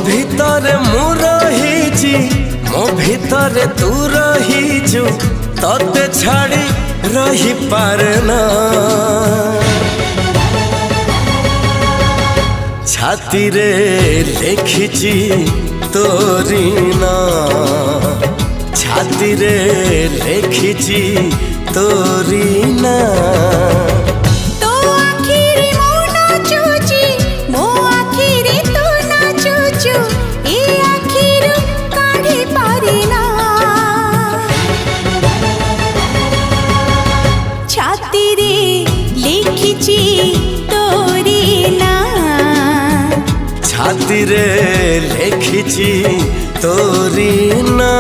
ভিতরে মু রহিছি মো ভিতরে তু রহিছু তোতে ছাড়ি রহি পারে না ছাতি রে লেখিছি তোরি না ছাতি রে লেখিছি তোরি না ছাতি রে লেখিছি তোরি না।